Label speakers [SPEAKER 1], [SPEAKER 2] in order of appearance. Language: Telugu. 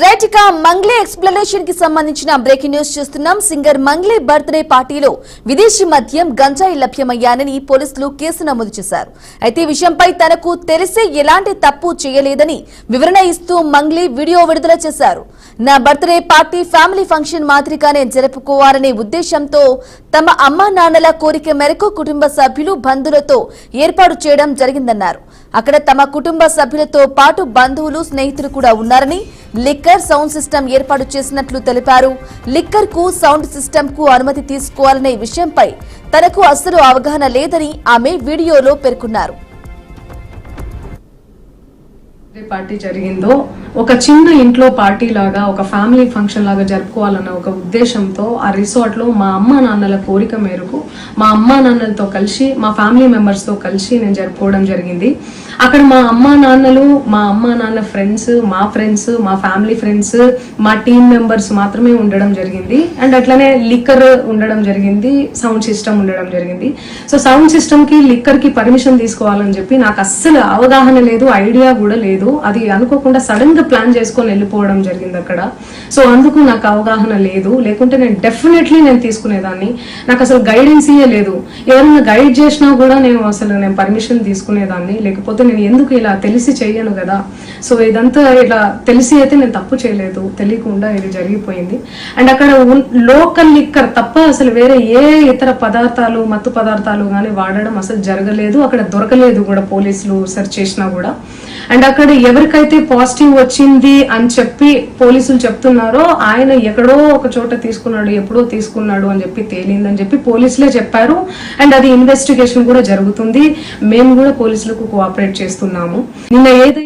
[SPEAKER 1] రైట్ గా మంగ్లీ ఎక్స్ప్లెనేషన్ కి సంబంధించిన బ్రేకింగ్ న్యూస్ చూస్తున్నాం. సింగర్ మంగ్లీ బర్త్డే పార్టీలో విదేశీ మద్యం గంజాయి లభ్యమయ్యానని పోలీసులు కేసు నమోదు చేశారు. అయితే ఈ విషయంపై తనకు తెలిసే ఎలాంటి తప్పు చేయలేదని వివరణ ఇస్తూ మంగ్లీ వీడియో విడుదల చేశారు. నా బర్త్డే పార్టీ ఫ్యామిలీ ఫంక్షన్ మాదిరిగానే జరుపుకోవాలనే ఉద్దేశంతో తమ అమ్మా నాన్నల కోరిక మేరకు కుటుంబ సభ్యులు బంధువులతో ఏర్పాటు చేయడం జరిగిందన్నారు. అక్కడ తమ కుటుంబ సభ్యులతో పాటు బంధువులు స్నేహితులు కూడా ఉన్నారని లిక్కర్ సౌండ్ సిస్టమ్ ఏర్పాటు చేసినట్లు తెలిపారు. లిక్కర్ కు సౌండ్ సిస్టమ్ కు అనుమతి తీసుకోవాలనే విషయంపై తనకు అస్సలు అవగాహన లేదని ఆమె వీడియోలో పేర్కొన్నారు.
[SPEAKER 2] పార్టీ జరిగిందో ఒక చిన్న ఇంట్లో పార్టీ లాగా ఒక ఫ్యామిలీ ఫంక్షన్ లాగా జరుపుకోవాలన్న ఒక ఉద్దేశంతో ఆ రిసార్ట్ లో మా అమ్మా నాన్నల కోరిక మేరకు మా అమ్మా నాన్నలతో కలిసి మా ఫ్యామిలీ మెంబర్స్ తో కలిసి నేను జరుపుకోవడం జరిగింది. అక్కడ మా అమ్మా నాన్న ఫ్రెండ్స్, మా ఫ్యామిలీ ఫ్రెండ్స్, మా టీమ్ మెంబర్స్ మాత్రమే ఉండడం జరిగింది. అండ్ అట్లనే లిక్కర్ ఉండడం జరిగింది, సౌండ్ సిస్టమ్ ఉండడం జరిగింది. సో సౌండ్ సిస్టమ్ కి లిక్కర్ కి పర్మిషన్ తీసుకోవాలని చెప్పి నాకు అస్సలు అవగాహన లేదు, ఐడియా కూడా లేదు. అది అనుకోకుండా సడన్ గా ప్లాన్ చేసుకొని వెళ్ళిపోవడం జరిగింది అక్కడ. సో అందుకు నాకు అవగాహన లేదు, లేకుంటే నేను డెఫినెట్లీ నేను తీసుకునేదాన్ని. నాకు అసలు గైడెన్స్ లేదు. ఎవరైనా గైడ్ చేసినా కూడా నేను పర్మిషన్ తీసుకునేదాన్ని, లేకపోతే నేను ఎందుకు ఇలా తెలిసి చెయ్యను కదా. సో ఇదంతా ఇలా తెలిసి అయితే నేను తప్పు చేయలేదు, తెలియకుండా ఇది జరిగిపోయింది. అండ్ అక్కడ లోకల్ లిక్కర్ తప్ప అసలు వేరే ఏ ఇతర పదార్థాలు, మత్తు పదార్థాలు కానీ వాడడం అసలు జరగలేదు. అక్కడ దొరకలేదు కూడా, పోలీసులు సెర్చ్ చేసినా కూడా. అండ్ అక్కడ ఎవరికైతే పాజిటివ్ వచ్చింది అని చెప్పి పోలీసులు చెప్తున్నారో ఆయన ఎక్కడో ఒక చోట తీసుకున్నాడు, ఎప్పుడో తీసుకున్నాడు అని చెప్పి తేలిందని చెప్పి పోలీసులే చెప్పారు. అండ్ అది ఇన్వెస్టిగేషన్ కూడా జరుగుతుంది. మేము కూడా పోలీసులకు కోఆపరేట్ చేస్తున్నాము. నిన్న ఏదైతే